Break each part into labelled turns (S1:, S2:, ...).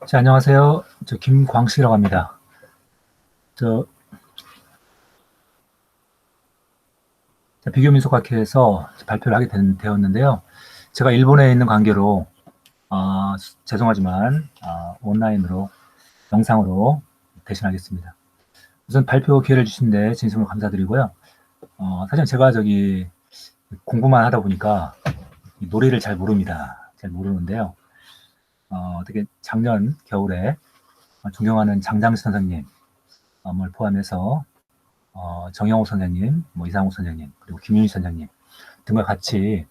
S1: 자, 안녕하세요. 저 김광식이라고 합니다. 저, 비교민속학회에서 발표를 하게 되었는데요. 제가 일본에 있는 관계로 죄송하지만 온라인으로 영상으로 대신하겠습니다. 우선 발표 기회를 주신데 진심으로 감사드리고요. 사실 제가 공부만 하다 보니까 이 노래를 잘 모릅니다. 잘 모르는데요. 어떻게 작년 겨울에 존경하는 장장수 선생님을 포함해서 정영호 선생님, 이상호 선생님, 그리고 김윤희 선생님 등과 같이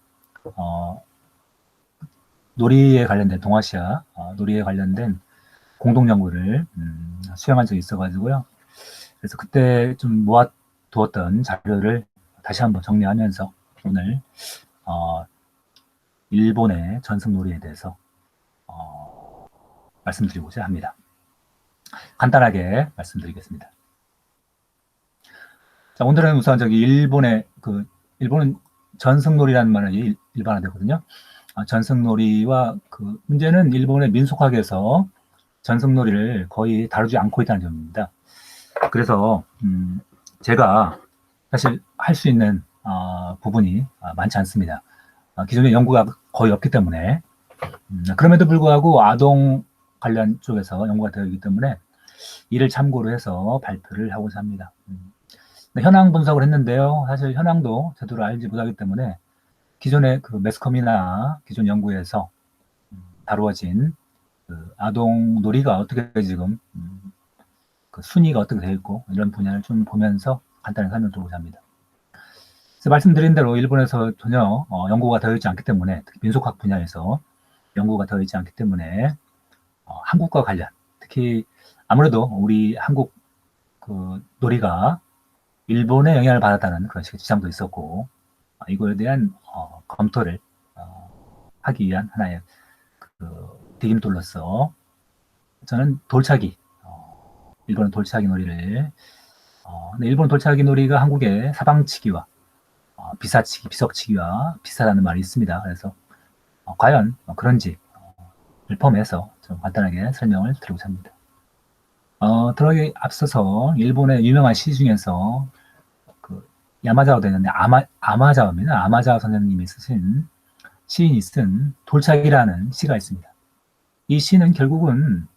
S1: 놀이에 관련된 동아시아 놀이에 관련된 공동 연구를 수행한 적이 있어가지고요. 그래서 그때 좀 모아두었던 자료를 다시 한번 정리하면서 오늘 일본의 전승 놀이에 대해서 말씀드리고자 합니다. 간단하게 말씀드리겠습니다. 자, 오늘은 우선 일본은 전승놀이라는 말이 일반화되거든요. 전승놀이와 문제는 일본의 민속학에서 전승놀이를 거의 다루지 않고 있다는 점입니다. 그래서 제가 사실 할 수 있는 부분이 많지 않습니다. 기존의 연구가 거의 없기 때문에 그럼에도 불구하고 아동 관련 쪽에서 연구가 되어 있기 때문에 이를 참고로 해서 발표를 하고자 합니다. 현황 분석을 했는데요. 사실 현황도 제대로 알지 못하기 때문에 기존의 매스컴이나 기존 연구에서 다루어진 아동 놀이가 어떻게 지금 순위가 어떻게 되어 있고 이런 분야를 좀 보면서 간단히 설명드리고자 합니다. 그래서 말씀드린 대로 일본에서 전혀 연구가 되어 있지 않기 때문에 특히 민속학 분야에서 연구가 되어 있지 않기 때문에 한국과 관련 특히 아무래도 우리 한국 놀이가 일본의 영향을 받았다는 그런 식의 주장도 있었고 이거에 대한 검토를 하기 위한 하나의 디딤돌로서 저는 일본 돌차기 놀이를 근데 일본 돌차기 놀이가 한국의 사방치기와 비사치기, 비석치기와 비슷하다는 말이 있습니다. 그래서 과연 그런지 포함해서 좀 간단하게 설명을 드리고자 합니다. 들어가기 앞서서 일본의 유명한 시 중에서 야마자와 되는데 아마자와입니다. 아마자와 선생님이 쓰신 시인이 쓴 돌차기라는 시가 있습니다. 이 시는 결국은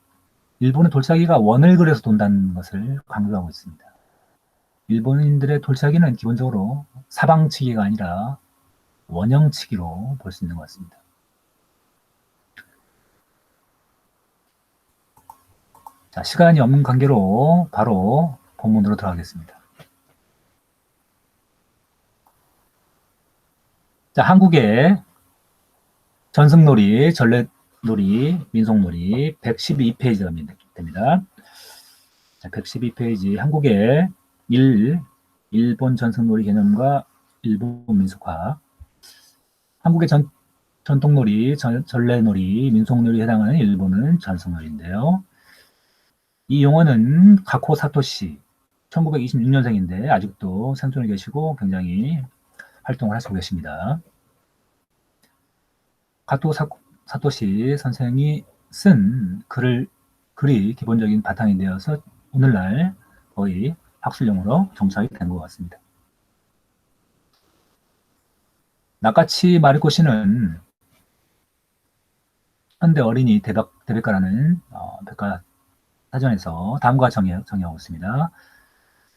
S1: 일본의 돌차기가 원을 그려서 돈다는 것을 강조하고 있습니다. 일본인들의 돌차기는 기본적으로 사방치기가 아니라 원형치기로 볼 수 있는 것 같습니다. 자, 시간이 없는 관계로 바로 본문으로 들어가겠습니다. 자, 한국의 전승놀이, 전래놀이, 민속놀이 112페이지가 됩니다. 자, 112페이지 한국의 일본 전승놀이 개념과 일본 민속학. 한국의 전통놀이, 전래놀이, 민속놀이에 해당하는 일본은 전승놀이인데요. 이 용어는 가코 사토시 1926년생인데 아직도 생존해 계시고 굉장히 활동을 하시고 계십니다. 가토 사토시 선생이 쓴 글이 기본적인 바탕이 되어서 오늘날 거의 학술용어로 정착이 된 것 같습니다. 나카치 마리코 씨는 현대 어린이 대백과라는 백과 사전에서 다음과 정의하고 있습니다.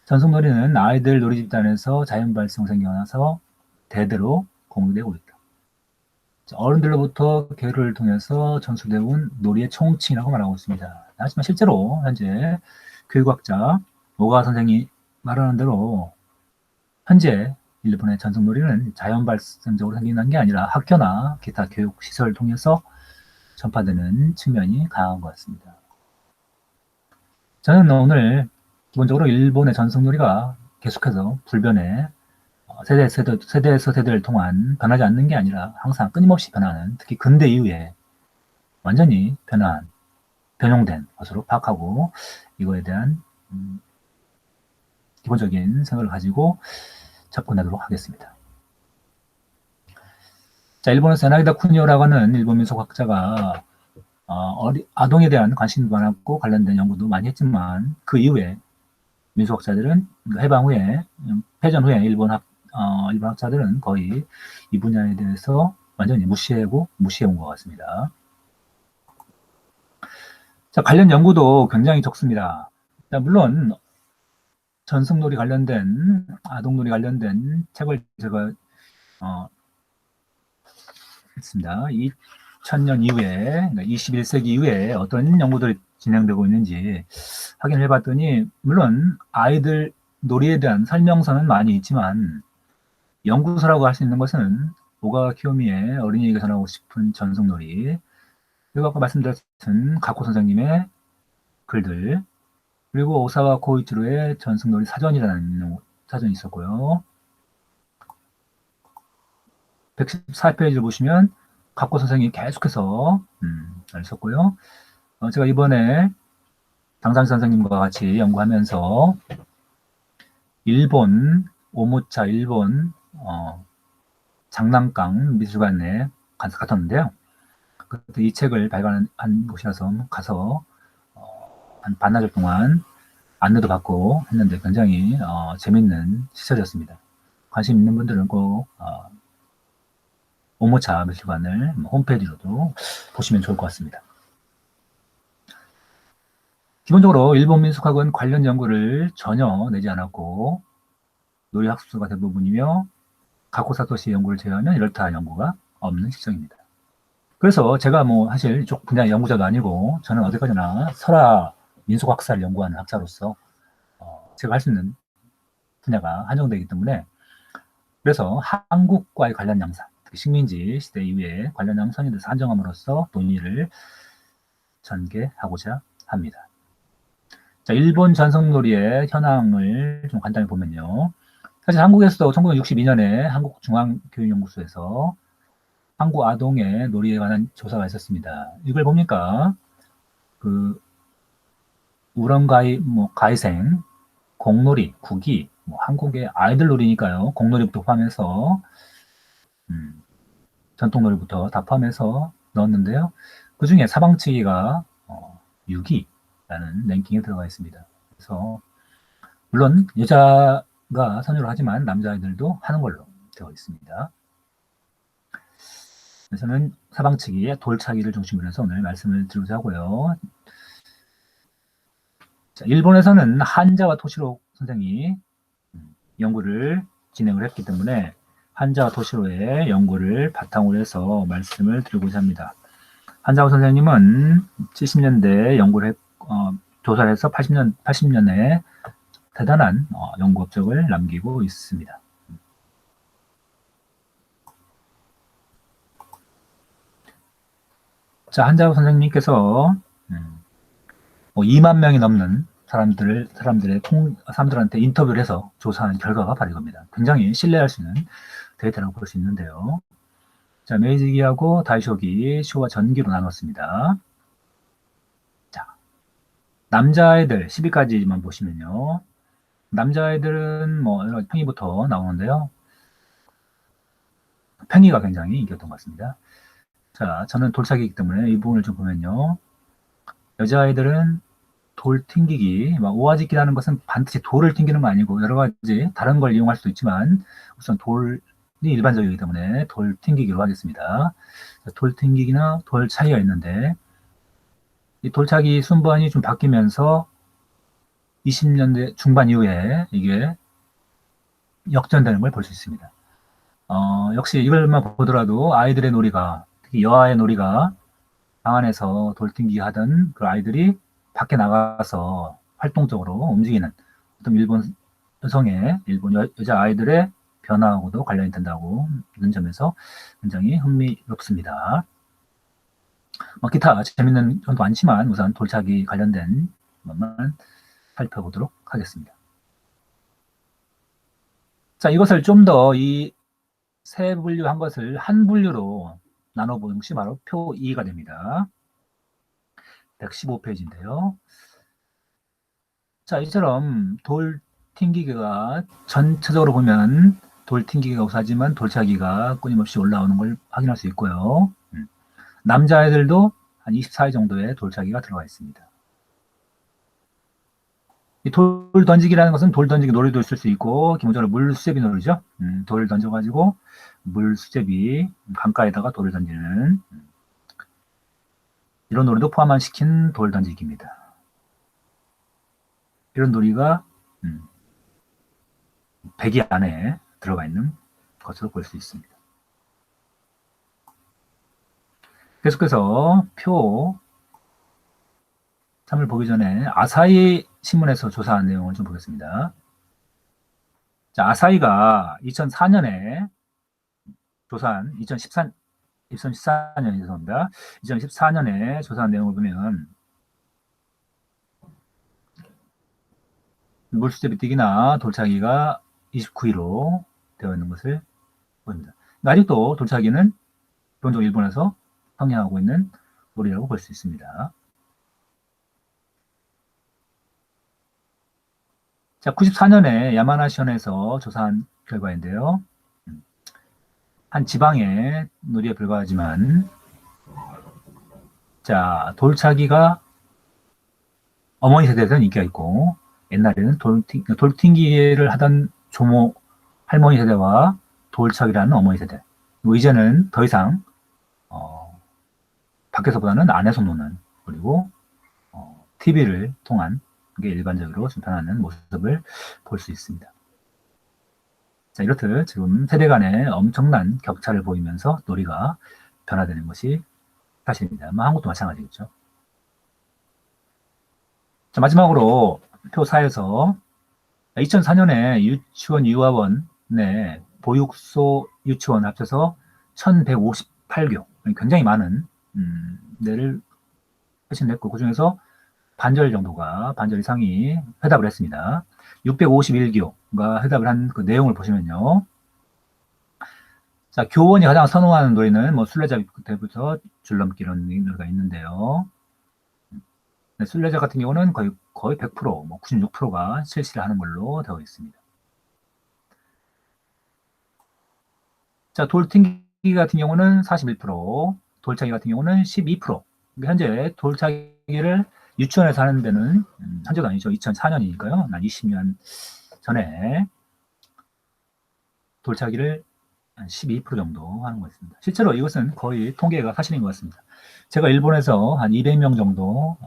S1: 전승놀이는 아이들 놀이 집단에서 자연 발생 생겨나서 대대로 공유되고 있다. 어른들로부터 교류를 통해서 전수되어 온 놀이의 총칭이라고 말하고 있습니다. 하지만 실제로 현재 교육학자 오가와 선생이 말하는 대로 현재 일본의 전승놀이는 자연 발생적으로 생기는 게 아니라 학교나 기타 교육 시설을 통해서 전파되는 측면이 강한 것 같습니다. 저는 오늘 기본적으로 일본의 전승놀이가 계속해서 불변해 세대에서 세대를 통한 변하지 않는 게 아니라 항상 끊임없이 변하는, 특히 근대 이후에 완전히 변형된 것으로 파악하고 이거에 대한 기본적인 생각을 가지고 접근하도록 하겠습니다. 자, 일본에서 야나기다 쿠니오라고 하는 일본 민속학자가 아동에 대한 관심도 많았고 관련된 연구도 많이 했지만 그 이후에 민속학자들은 해방 후에 패전 후에 일본 학자들은 거의 이 분야에 대해서 완전히 무시해온 것 같습니다. 자, 관련 연구도 굉장히 적습니다. 자, 물론 전승놀이 관련된 아동놀이 관련된 책을 제가 했습니다. 2000년 이후에, 그러니까 21세기 이후에 어떤 연구들이 진행되고 있는지 확인을 해봤더니 물론 아이들 놀이에 대한 설명서는 많이 있지만 연구서라고 할 수 있는 것은 오가와 키요미의 어린이에게 전하고 싶은 전승놀이, 그리고 아까 말씀드렸던 가코 선생님의 글들, 그리고 오사와 코이치로의 전승놀이 사전이라는 사전이 있었고요. 114페이지를 보시면 가코 선생님이 계속해서 있었고요. 제가 이번에 당상 선생님과 같이 연구하면서 일본 오모차 일본 장난감 미술관에 갔었는데요. 그때 이 책을 발간한 곳이라서 가서 한 반나절 동안 안내도 받고 했는데 굉장히 재밌는 시설이었습니다. 관심 있는 분들은 꼭 오모차 미술관을 홈페이지로도 보시면 좋을 것 같습니다. 기본적으로 일본 민속학은 관련 연구를 전혀 내지 않았고 놀이학술서가 대부분이며 가코 사토시 연구를 제외하면 이렇다 연구가 없는 실정입니다. 그래서 제가 사실 이쪽 분야 연구자도 아니고 저는 어디까지나 설화 민속학사를 연구하는 학자로서 제가 할 수 있는 분야가 한정되기 때문에 그래서 한국과의 관련 양상, 특히 식민지 시대 이후에 관련 양상에 대해서 한정함으로써 논의를 전개하고자 합니다. 자, 일본 전성놀이의 현황을 좀 간단히 보면요. 사실 한국에서도 1962년에 한국중앙교육연구소에서 한국 아동의 놀이에 관한 조사가 있었습니다. 이걸 보니까 우런가이, 가이생, 공놀이, 구기, 한국의 아이들 놀이니까요. 공놀이부터 포함해서 전통놀이부터 다 포함해서 넣었는데요. 그 중에 사방치기가 6위라는 랭킹에 들어가 있습니다. 그래서 물론 여자가 선호를 하지만 남자아이들도 하는 걸로 되어 있습니다. 저는 사방치기, 돌차기를 중심으로 해서 오늘 말씀을 드리고자 하고요. 자, 일본에서는 한자와 토시로 선생이 연구를 진행을 했기 때문에 한자와 토시로의 연구를 바탕으로 해서 말씀을 드리고자 합니다. 한자와 선생님은 70년대에 연구를 조사를 해서 80년에 대단한 연구 업적을 남기고 있습니다. 자, 한자호 선생님께서 2만 명이 넘는 사람들한테 인터뷰를 해서 조사한 결과가 바로 이겁니다. 굉장히 신뢰할 수 있는 데이터라고 볼 수 있는데요. 자, 메이지기하고 다이쇼기, 쇼와 전기로 나눴습니다. 자, 남자아이들 10위까지만 보시면요. 남자아이들은 여러 팽이부터 나오는데요. 팽이가 굉장히 인기였던 것 같습니다. 자, 저는 돌차기이기 때문에 이 부분을 좀 보면요. 여자아이들은 돌 튕기기, 오화짓기라는 것은 반드시 돌을 튕기는 거 아니고 여러 가지 다른 걸 이용할 수도 있지만 우선 돌이 일반적이기 때문에 돌 튕기기로 하겠습니다. 돌 튕기기나 돌차기가 있는데 이 돌차기 순번이 좀 바뀌면서 20년대 중반 이후에 이게 역전되는 걸 볼 수 있습니다. 역시 이걸만 보더라도 아이들의 놀이가, 특히 여아의 놀이가 방 안에서 돌튕기기 하던 그 아이들이 밖에 나가서 활동적으로 움직이는 어떤 일본 여자 아이들의 변화하고도 관련이 된다고는 점에서 굉장히 흥미롭습니다. 기타 재밌는 점도 많지만 우선 돌차기 관련된 것만 살펴보도록 하겠습니다. 자, 이것을 좀 더 이 세 분류한 것을 한 분류로 나눠보는 것이 바로 표 2가 됩니다. 115페이지인데요. 자, 이처럼 돌 튕기기가 전체적으로 보면 돌 튕기기가 우수하지만 돌차기가 끊임없이 올라오는 걸 확인할 수 있고요. 남자아이들도 한 24회 정도의 돌차기가 들어가 있습니다. 이 돌 던지기라는 것은 돌 던지기 놀이도 있을 수 있고 기본적으로 물 수제비 놀이죠. 돌을 던져가지고 물 수제비 강가에다가 돌을 던지는 이런 놀이도 포함한 시킨 돌 던지기입니다. 이런 놀이가 배기 안에 들어가 있는 것으로 볼 수 있습니다. 계속해서 표 3을 보기 전에 아사히 신문에서 조사한 내용을 좀 보겠습니다. 자, 아사히가 2004년에 조사한 2014년 죄송합니다. 2014년에 조사한 내용을 보면 물수제비 뛰기나 돌차기가 29위로 되어 있는 것을 보입니다. 아직도 돌차기는 기본적으로 일본에서 성행하고 있는 놀이라고 볼 수 있습니다. 자, 94년에 야마나시현에서 조사한 결과인데요. 한 지방의 놀이에 불과하지만, 자, 돌차기가 어머니 세대에서는 인기가 있고, 옛날에는 돌튕기를 하던 조모 할머니 세대와 돌차기라는 어머니 세대. 이제는 더 이상 밖에서보다는 안에서 노는, 그리고 TV를 통한 게 일반적으로 전파하는 모습을 볼 수 있습니다. 자, 이렇듯 지금 세대 간에 엄청난 격차를 보이면서 놀이가 변화되는 것이 사실입니다. 한국도 마찬가지겠죠. 자, 마지막으로 표 4에서 2004년에 유치원 유아원의 보육소 유치원 합쳐서 1158교, 굉장히 많은 데를 회신했고, 그 중에서 반절 이상이 회답을 했습니다. 651교가 회답을 한 그 내용을 보시면요. 자, 교원이 가장 선호하는 놀이는 술래잡이 때부터 줄넘기 이런 놀이가 있는데요. 네, 술래잡이 같은 경우는 거의 100%, 96%가 실시를 하는 걸로 되어 있습니다. 자, 돌튕기 같은 경우는 41%, 돌차기 같은 경우는 12%. 현재 돌차기를 유치원에서 하는 데는 현재가 아니죠. 2004년이니까요. 한 20년 전에 돌차기를 한 12% 정도 하는 것 같습니다. 실제로 이것은 거의 통계가 사실인 것 같습니다. 제가 일본에서 한 200명 정도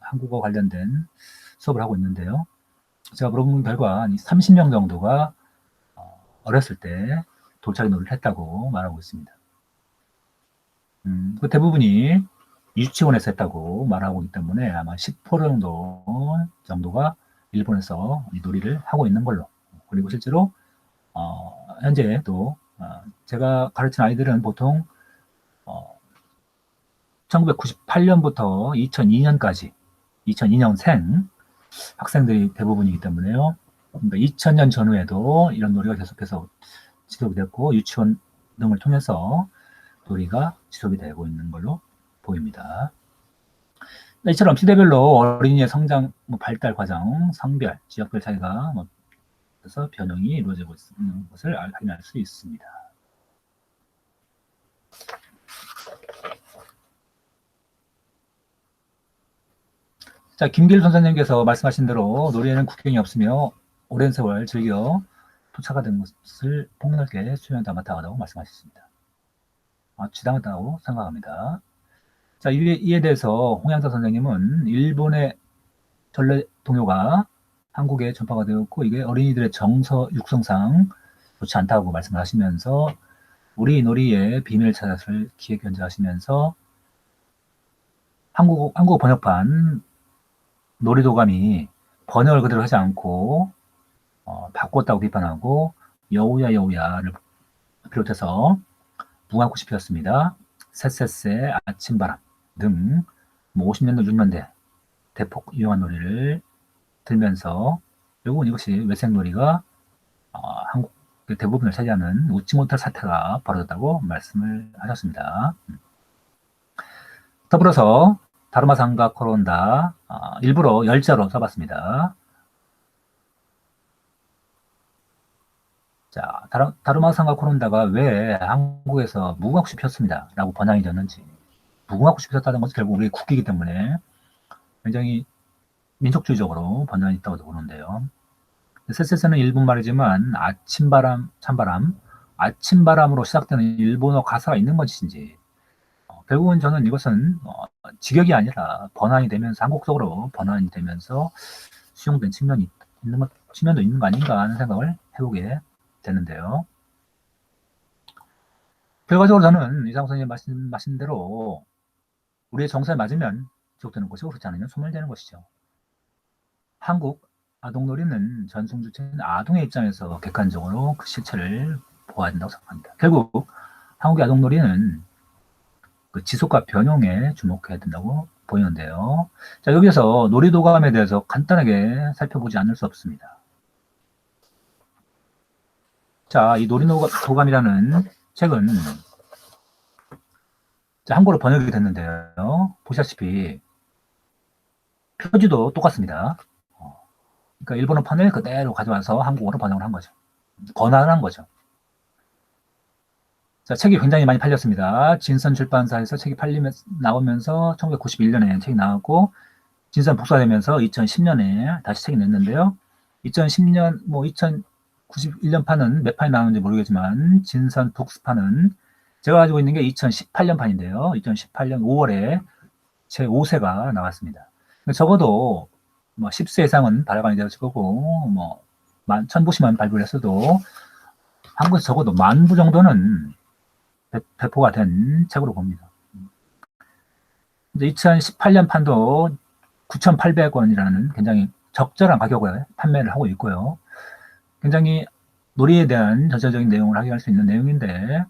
S1: 한국어 관련된 수업을 하고 있는데요. 제가 물어본 결과 한 30명 정도가 어렸을 때 돌차기 놀이를 했다고 말하고 있습니다. 그 대부분이 유치원에서 했다고 말하고 있기 때문에 아마 10% 정도가 일본에서 이 놀이를 하고 있는 걸로. 그리고 실제로 현재 또 제가 가르친 아이들은 보통 1998년부터 2002년까지 2002년생 학생들이 대부분이기 때문에요. 그러니까 2000년 전후에도 이런 놀이가 계속해서 지속이 됐고 유치원 등을 통해서 놀이가 지속이 되고 있는 걸로 보입니다. 이처럼 시대별로 어린이의 성장, 발달 과정, 성별, 지역별 차이가 그래서 변형이 이루어지고 있는 것을 확인할 수 있습니다. 자, 김길 선생님께서 말씀하신 대로 놀이에는 국경이 없으며 오랜 세월 즐겨 토착화 된 것을 폭넓게 수용한다 마땅하다고 말씀하셨습니다. 지당하다고 생각합니다. 자, 이에 대해서 홍양사 선생님은 일본의 전래 동요가 한국에 전파가 되었고 이게 어린이들의 정서 육성상 좋지 않다고 말씀을 하시면서 우리 놀이의 비밀을 찾아서 기획 견제하시면서 한국 번역판 놀이도감이 번역을 그대로 하지 않고 바꿨다고 비판하고 여우야 여우야를 비롯해서 무궁화꽃이 피었습니다. 새새새 아침바람 등 50년대 60년대 대폭 유용한 놀이를 들면서 결국은 이것이 외색놀이가 한국 대부분을 차지하는 웃지 못할 사태가 벌어졌다고 말씀을 하셨습니다. 더불어서 다루마상가 코론다 일부러 열자로 써봤습니다. 자, 다루마상가 코론다가 왜 한국에서 무궁화꽃이 피었습니다 라고 번역이 됐는지 부흥하고 싶었다는 것은 결국 우리의 국기이기 때문에 굉장히 민족주의적으로 번영이 있다고 보는데요. 쎄쎄쎄는 일본 말이지만 아침바람, 찬바람, 아침바람으로 시작되는 일본어 가사가 있는 것인지 결국은 저는 이것은 직역이 아니라 번안이 되면서 한국적으로 번안이 되면서 수용된 측면도 있는 거 아닌가 하는 생각을 해보게 되는데요. 결과적으로 저는 이상 선생님 말씀하신 대로 우리의 정서에 맞으면 지속되는 것이고 그렇지 않으면 소멸되는 것이죠. 한국 아동놀이는 전승 주체인 아동의 입장에서 객관적으로 그 실체를 보아야 된다고 생각합니다. 결국 한국의 아동놀이는 그 지속과 변형에 주목해야 된다고 보이는데요. 자, 여기서 놀이도감에 대해서 간단하게 살펴보지 않을 수 없습니다. 자, 이 놀이도감이라는 책은 한국어로 번역이 됐는데요. 보시다시피 표지도 똑같습니다. 그러니까 일본어판을 그대로 가져와서 한국어로 번역을 한 거죠. 번안을 한 거죠. 자, 책이 굉장히 많이 팔렸습니다. 진선 출판사에서 책이 나오면서 1991년에 책이 나왔고 진선 복사되면서 2010년에 다시 책이 냈는데요. 2010년, 2091년 판은 몇 판이 나오는지 모르겠지만 진선 북스판은 제가 가지고 있는 게 2018년 판인데요. 2018년 5월에 제 5세가 나왔습니다. 적어도 10세 이상은 발간이 되었을 거고 1000부씩만 발표를 했어도 한국에서 적어도 10,000부 정도는 배포가 된 책으로 봅니다. 2018년 판도 9,800원이라는 굉장히 적절한 가격에 판매를 하고 있고요. 굉장히 놀이에 대한 전체적인 내용을 확인할 수 있는 내용인데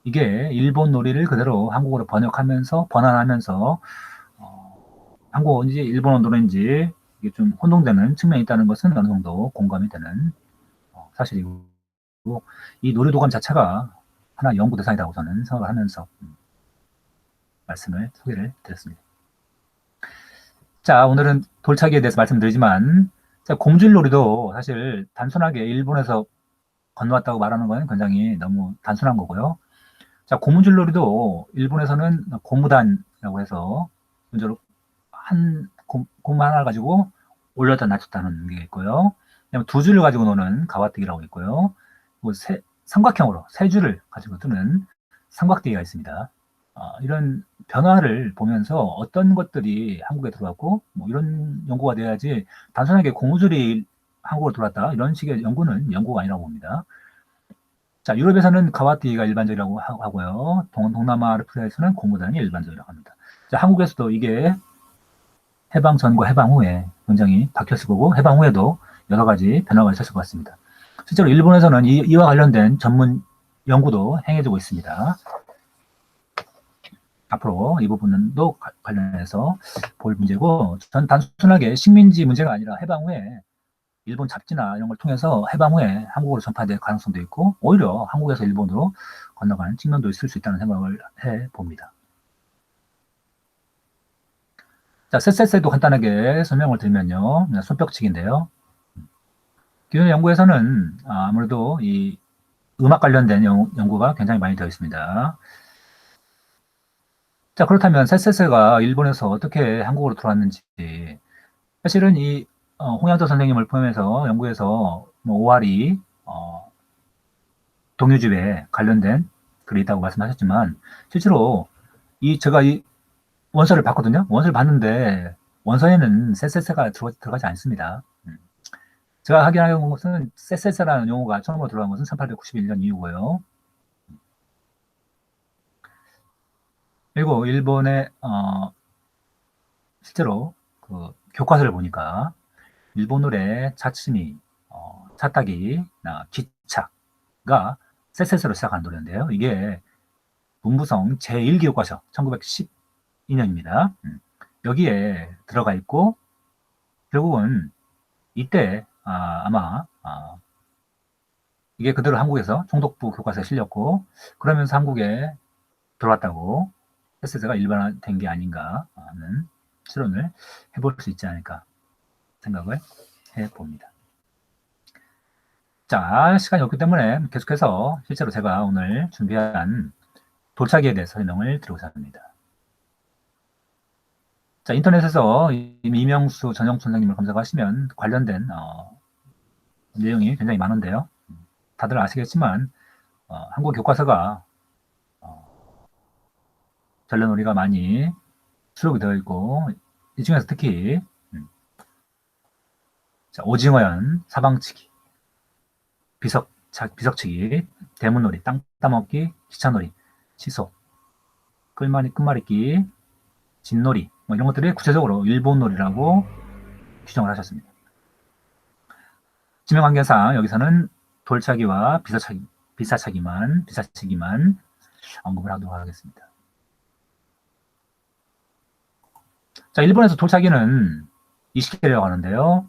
S1: 이게 일본 놀이를 그대로 한국어로 번안하면서 한국어인지 일본어 노래인지 이게 좀 혼동되는 측면이 있다는 것은 어느 정도 공감이 되는 사실이고 이 놀이도감 자체가 하나 연구 대상이라고 저는 생각을 하면서 소개를 드렸습니다. 자, 오늘은 돌차기에 대해서 말씀드리지만 곰줄놀이도 사실 단순하게 일본에서 건너왔다고 말하는 건 굉장히 너무 단순한 거고요. 자, 고무줄놀이도 일본에서는 고무단이라고 해서 먼저 고무 하나 가지고 올렸다 낮췄다 하는 게 있고요. 두 줄을 가지고 노는 가와뜨기라고 있고요. 삼각형으로 세 줄을 가지고 뜨는 삼각뜨기가 있습니다. 이런 변화를 보면서 어떤 것들이 한국에 들어왔고 이런 연구가 돼야지 단순하게 고무줄이 한국으로 들어왔다 이런 식의 연구가 아니라고 봅니다. 자, 유럽에서는 가와띠가 일반적이라고 하고요. 동남아 아프리카에서는 고무단이 일반적이라고 합니다. 자, 한국에서도 이게 해방 전과 해방 후에 굉장히 바뀌었을 거고 해방 후에도 여러 가지 변화가 있었을 것 같습니다. 실제로 일본에서는 이와 관련된 전문 연구도 행해지고 있습니다. 앞으로 이 부분도 관련해서 볼 문제고 전 단순하게 식민지 문제가 아니라 해방 후에 일본 잡지나 이런 걸 통해서 해방 후에 한국으로 전파될 가능성도 있고 오히려 한국에서 일본으로 건너가는 측면도 있을 수 있다는 생각을 해봅니다. 자, 쎄쎄쎄도 간단하게 설명을 드리면요. 손뼉치기인데요. 기존의 연구에서는 아무래도 이 음악 관련된 연구가 굉장히 많이 되어 있습니다. 자, 그렇다면 쎄쎄쎄가 일본에서 어떻게 한국으로 들어왔는지 사실은 이 홍양조 선생님을 포함해서 연구에서 오와리 동요집에 관련된 글이 있다고 말씀하셨지만 실제로 제가 이 원서를 봤거든요. 원서를 봤는데 원서에는 쎄쎄쎄가 들어가지 않습니다. 제가 확인한 것은 쎄쎄쎄라는 용어가 처음으로 들어간 것은 1891년 이후고요. 그리고 일본의 실제로 그 교과서를 보니까 일본 노래 차츠미, 차타기나 기차가 쎄쎄쎄로 시작하는 노래인데요. 이게 문부성 제1기 교과서 1912년입니다. 여기에 들어가 있고 결국은 이때 아마 이게 그대로 한국에서 총독부 교과서에 실렸고 그러면서 한국에 들어왔다고 쎄쎄쎄가 일반화된 게 아닌가 하는 추론을 해볼 수 있지 않을까 생각을 해봅니다. 자, 시간이 없기 때문에 계속해서 실제로 제가 오늘 준비한 돌차기에 대해서 설명을 드리고자 합니다. 자, 인터넷에서 이명수 전용 선생님을 검색하시면 관련된 내용이 굉장히 많은데요. 다들 아시겠지만 한국 교과서가 전래놀이가 많이 수록이 되어 있고 이 중에서 특히 자, 오징어연, 사방치기, 비석치기, 대문놀이, 땅 따먹기, 기차놀이, 시소, 끝말잇기, 진놀이 뭐 이런 것들이 구체적으로 일본놀이라고 규정을 하셨습니다. 지명관계상 여기서는 돌차기와 비사차기만 언급을 하도록 하겠습니다. 자, 일본에서 돌차기는 이시케라고 하는데요.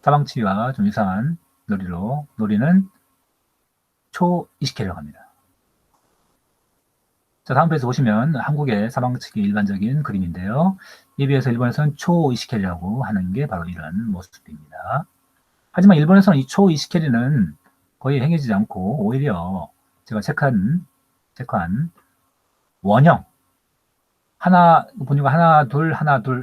S1: 사방치기와 좀 유사한 놀이는 초이시케라고 합니다. 자, 다음 페이지 보시면 한국의 사방치기 일반적인 그림인데요. 이에 비해서 일본에서는 초이시케라고 하는 게 바로 이런 모습입니다. 하지만 일본에서는 이 초이시케리는 거의 행해지지 않고 오히려 제가 체크한 원형 보니까 하나 둘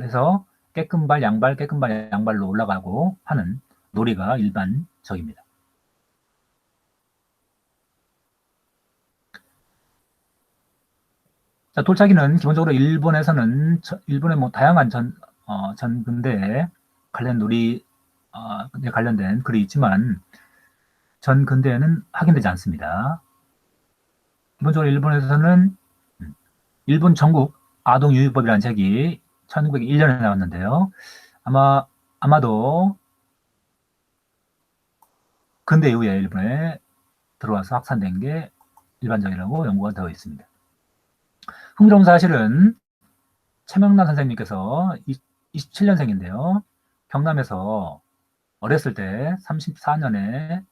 S1: 해서 깨끔발 양발로 올라가고 하는 놀이가 일반적입니다. 자, 돌차기는 기본적으로 일본에서는 일본의 뭐 다양한 전근대에 관련된 글이 있지만 전근대에는 확인되지 않습니다. 기본적으로 일본에서는 일본 전국 아동유희법이라는 책이 1901년에 나왔는데요. 아마도 근대 이후에 일본에 들어와서 확산된 게 일반적이라고 연구가 되어 있습니다. 흥미로운 사실은 최명란 선생님께서 27년생인데요. 경남에서 어렸을 때 34년에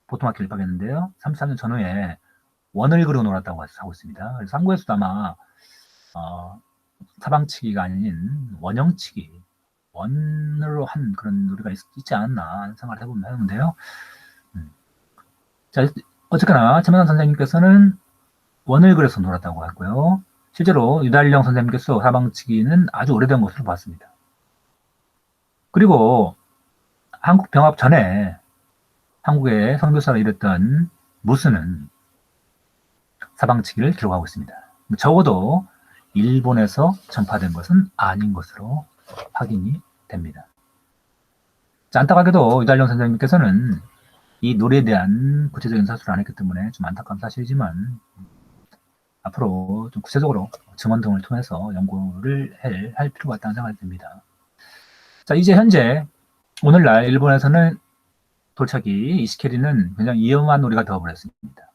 S1: 보통학교를 입학했는데요. 34년 전후에 원을 그려 놀았다고 하고 있습니다. 그래서 한국에서도 아마 사방치기가 아닌 원형치기, 원으로 한 그런 놀이가 있지 않았나 생각을 해보는데요. 자, 어쨌거나 최명란 선생님께서는 원을 그려서 놀았다고 했고요. 실제로 유달령 선생님께서 사방치기는 아주 오래된 것으로 봤습니다. 그리고 한국 병합 전에 한국의 선교사로 일했던 무스는 사방치기를 기록하고 있습니다. 적어도 일본에서 전파된 것은 아닌 것으로 확인이 됩니다. 자, 안타깝게도 유달령 선생님께서는 이 놀이에 대한 구체적인 사수를 안 했기 때문에 좀 안타까운 사실이지만 앞으로 좀 구체적으로 증언 등을 통해서 연구를 할 필요가 있다는 생각이 듭니다. 자, 이제 현재 오늘날 일본에서는 돌차기 이시케리는 굉장히 위험한 놀이가 되어버렸습니다.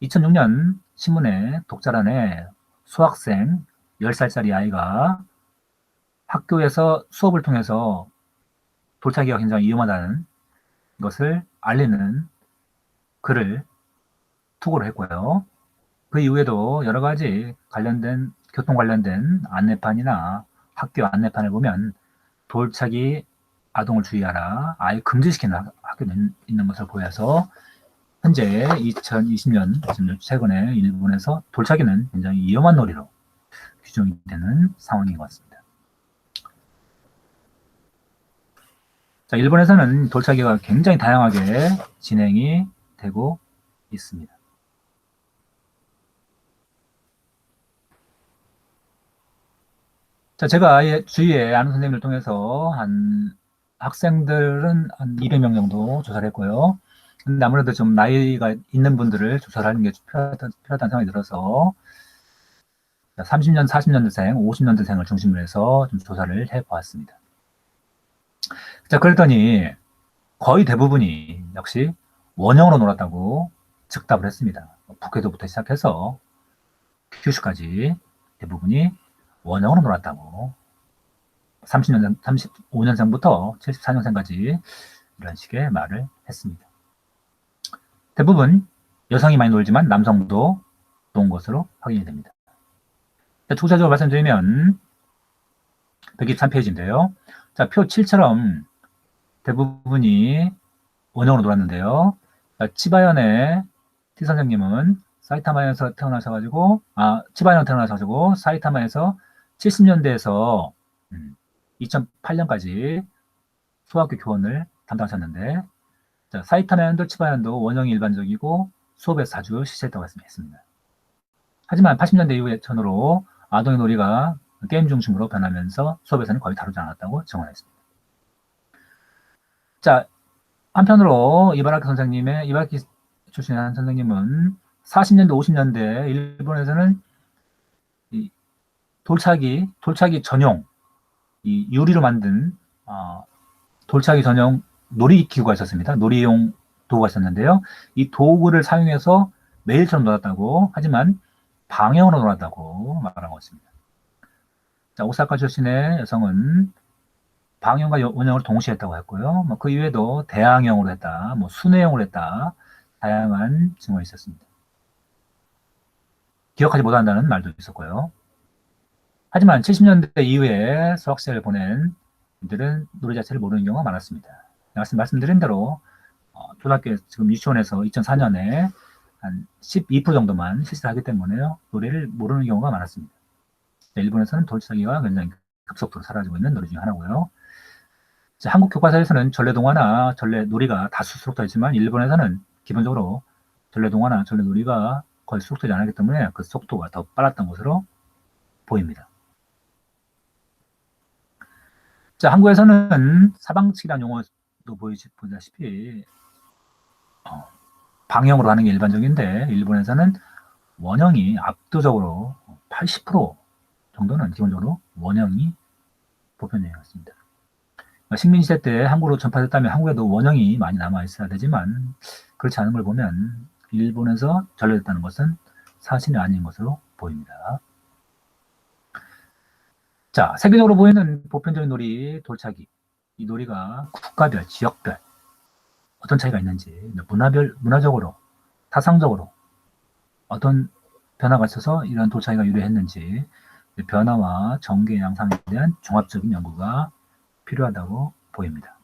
S1: 2006년 신문에 독자란에 수학생 10살짜리 아이가 학교에서 수업을 통해서 돌차기가 굉장히 위험하다는 것을 알리는 글을 투고를 했고요. 그 이후에도 여러 가지 교통 관련된 안내판이나 학교 안내판을 보면 돌차기 아동을 주의하라, 아예 금지시키는 학교도 있는 것을 보여서 현재 2020년 최근에 일본에서 돌차기는 굉장히 위험한 놀이로 규정이 되는 상황인 것 같습니다. 자, 일본에서는 돌차기가 굉장히 다양하게 진행이 되고 있습니다. 자, 제가 주위에 아는 선생님을 통해서 학생들은 한 200명 정도 조사를 했고요. 근데 아무래도 좀 나이가 있는 분들을 조사를 하는 게 필요하다는 생각이 들어서 30년, 40년대생, 50년대생을 중심으로 해서 좀 조사를 해보았습니다. 자, 그랬더니 거의 대부분이 역시 원형으로 놀았다고 즉답을 했습니다. 북해도부터 시작해서 규슈까지 대부분이 원형으로 놀았다고 35년생부터 74년생까지 이런 식의 말을 했습니다. 대부분 여성이 많이 놀지만 남성도 논 것으로 확인이 됩니다. 구체적으로 말씀드리면 123페이지인데요. 자, 표 7처럼 대부분이 원형으로 놀았는데요. 치바현의 T 선생님은 사이타마에서 태어나셔가지고 사이타마에서 70년대에서 2008년까지 소학교 교원을 담당하셨는데, 자, 사이타마현도 치바현도 원형이 일반적이고 수업에서 자주 실시했다고 했습니다. 하지만 80년대 이후에 전후로 아동의 놀이가 게임 중심으로 변하면서 수업에서는 거의 다루지 않았다고 증언했습니다. 자, 한편으로 이바라키 출신의 한 선생님은 40년대, 50년대 일본에서는 이 돌차기 전용, 이 유리로 만든 돌차기 전용 놀이기구가 있었습니다. 놀이용 도구가 있었는데요. 이 도구를 사용해서 매일처럼 놀았다고, 하지만 방형으로 놀았다고 말하고 있습니다. 자, 오사카 출신의 여성은 방형과 원형을 동시에 했다고 했고요. 그 이외에도 대항형으로 했다, 순회형으로 했다, 다양한 증언이 있었습니다. 기억하지 못한다는 말도 있었고요. 하지만 70년대 이후에 수학시대를 보낸 이들은 놀이 자체를 모르는 경우가 많았습니다. 말씀드린 대로 초등학교 지금 유치원에서 2004년에 한 12% 정도만 실시를 하기 때문에요. 놀이를 모르는 경우가 많았습니다. 일본에서는 돌차기가 굉장히 급속도로 사라지고 있는 놀이 중 하나고요. 자, 한국 교과서에서는 전래동화나 전래놀이가 다수 수록되어 있지만 일본에서는 기본적으로 전래동화나 전래놀이가 거의 수록되지 않았기 때문에 그 속도가 더 빨랐던 것으로 보입니다. 자, 한국에서는 사방치기라는 용어도 보다시피 방형으로 하는 게 일반적인데 일본에서는 원형이 압도적으로 80% 정도는 기본적으로 원형이 보편적이었습니다. 식민지대 때 한국으로 전파됐다면 한국에도 원형이 많이 남아있어야 되지만 그렇지 않은 걸 보면 일본에서 전래됐다는 것은 사실이 아닌 것으로 보입니다. 자, 세계적으로 보이는 보편적인 놀이 돌차기. 이 놀이가 국가별, 지역별 어떤 차이가 있는지, 문화적으로, 타상적으로 어떤 변화가 있어서 이런 돌차기가 유래했는지 변화와 전개 양상에 대한 종합적인 연구가 필요하다고 보입니다.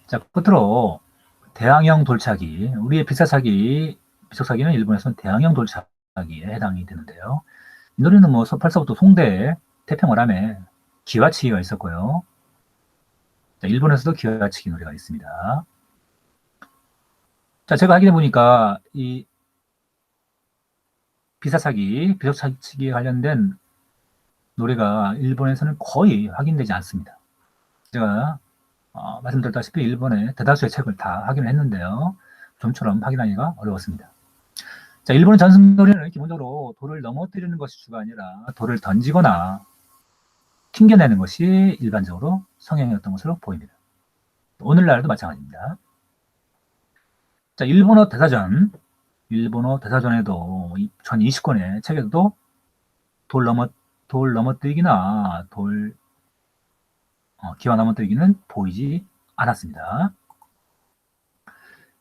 S1: 자, 끝으로 대항형 돌차기, 우리의 비석사기는 일본에서는 대항형 돌차기에 해당이 되는데요. 이 놀이는 벌써부터 송대, 태평어람에 기와치기가 있었고요. 자, 일본에서도 기와치기 놀이가 있습니다. 자, 제가 확인해 보니까 이 비석사기에 관련된 놀이가 일본에서는 거의 확인되지 않습니다. 제가 말씀드렸다시피 일본의 대다수의 책을 다 확인을 했는데요. 좀처럼 확인하기가 어려웠습니다. 자, 일본의 전승놀이는 기본적으로 돌을 넘어뜨리는 것이 주가 아니라 돌을 던지거나 튕겨내는 것이 일반적으로 성향이었던 것으로 보입니다. 오늘날도 마찬가지입니다. 자, 일본어 대사전에도 전 20권의 책에도 돌 넘어뜨리기나 기와 넘어뜨리기는 보이지 않았습니다.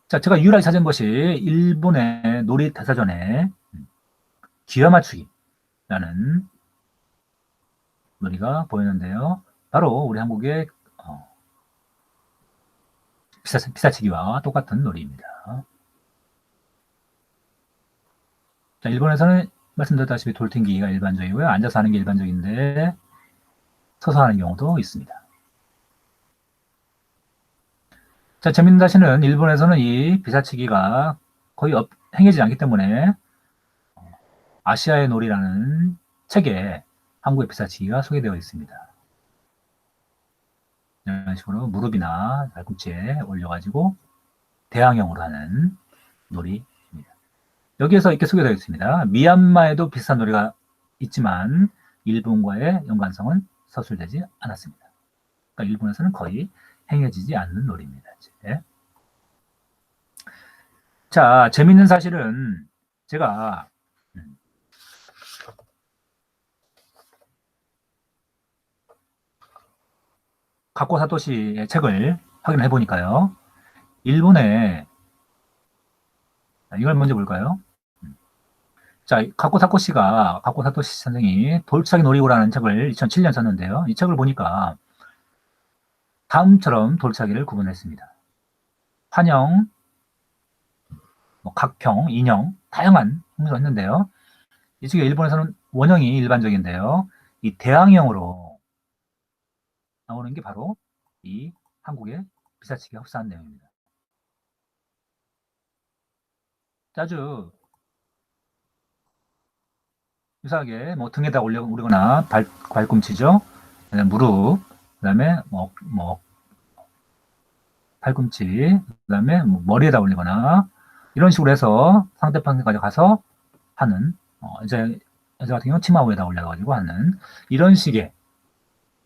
S1: 자, 제가 유일하게 찾은 것이 일본의 놀이 대사전에 기와 맞추기라는 놀이가 보이는데요. 바로 우리 한국의 피사치기와 똑같은 놀이입니다. 자, 일본에서는 말씀드렸다시피 돌튕기기가 일반적이고요. 앉아서 하는 게 일반적인데 서서 하는 경우도 있습니다. 자, 재밌는 사실은 일본에서는 이 비사치기가 거의 행해지지 않기 때문에 아시아의 놀이라는 책에 한국의 비사치기가 소개되어 있습니다. 이런 식으로 무릎이나 발꿈치에 올려가지고 대항형으로 하는 놀이입니다. 여기에서 이렇게 소개되어 있습니다. 미얀마에도 비슷한 놀이가 있지만 일본과의 연관성은 서술되지 않았습니다. 그러니까 일본에서는 거의 행해지지 않는 놀이입니다. 이제. 자, 재밌는 사실은 제가 가코 사토시의 책을 확인해 보니까요. 일본에 이걸 먼저 볼까요? 자, 가코 사토시 선생이 돌차기 놀이고라는 책을 2007년 썼는데요. 이 책을 보니까 다음처럼 돌차기를 구분했습니다. 환영, 뭐 각형, 인형, 다양한 형태가 있는데요. 이쪽에 일본에서는 원형이 일반적인데요. 이 대항형으로 나오는 게 바로 이 한국의 피사치기가 흡사한 내용입니다. 아주 유사하게 뭐 등에다 올리거나 발꿈치죠. 그다음에 무릎, 그다음에 뭐 팔꿈치, 그다음에 뭐 머리에다 올리거나 이런 식으로 해서 상대방까지 가서 하는 이제 여자 같은 경우 치마 위에다 올려가지고 하는 이런 식의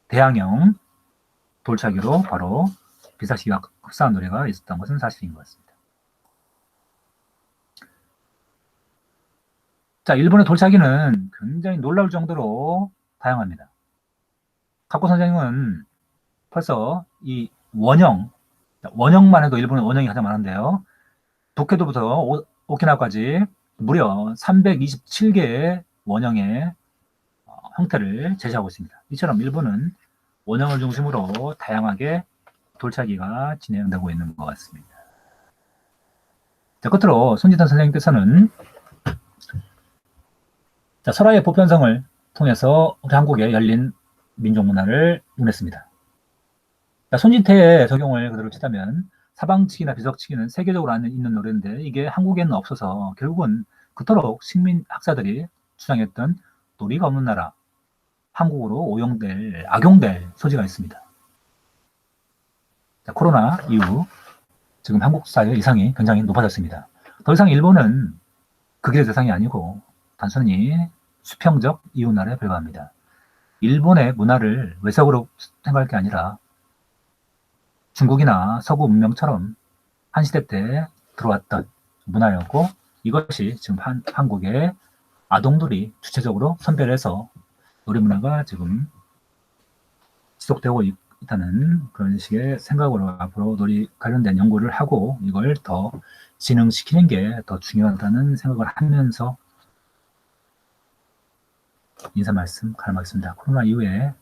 S1: 대항형 돌차기로 바로 비사시기가 흡사한 노래가 있었던 것은 사실인 것 같습니다. 자, 일본의 돌차기는 굉장히 놀라울 정도로 다양합니다. 카코 선생님은 벌써 이 원형만 해도 일본은 원형이 가장 많은데요. 도쿄도부터 오키나와까지 무려 327개의 원형의 형태를 제시하고 있습니다. 이처럼 일본은 원형을 중심으로 다양하게 돌차기가 진행되고 있는 것 같습니다. 자, 끝으로 손지탄 선생님께서는 설화의 보편성을 통해서 우리 한국에 열린 민족문화를 논했습니다. 손지태의 적용을 그대로 치자면 사방치기나 비석치기는 세계적으로 있는 노래인데 이게 한국에는 없어서 결국은 그토록 식민학사들이 주장했던 놀이가 없는 나라, 한국으로 악용될 소지가 있습니다. 자, 코로나 이후 지금 한국 사회의 위상이 굉장히 높아졌습니다. 더 이상 일본은 극일의 대상이 아니고 단순히 수평적 이웃나라에 불과합니다. 일본의 문화를 외석으로 생각할 게 아니라 중국이나 서구 문명처럼 한 시대 때 들어왔던 문화였고 이것이 지금 한국의 아동들이 주체적으로 선별해서 놀이문화가 지금 지속되고 있다는 그런 식의 생각으로 앞으로 놀이 관련된 연구를 하고 이걸 더 진흥시키는 게 더 중요하다는 생각을 하면서 인사 말씀 가름하겠습니다. 코로나 이후에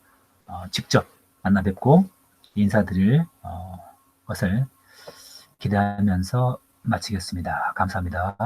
S1: 직접 만나 뵙고 인사드릴 것을 기대하면서 마치겠습니다. 감사합니다.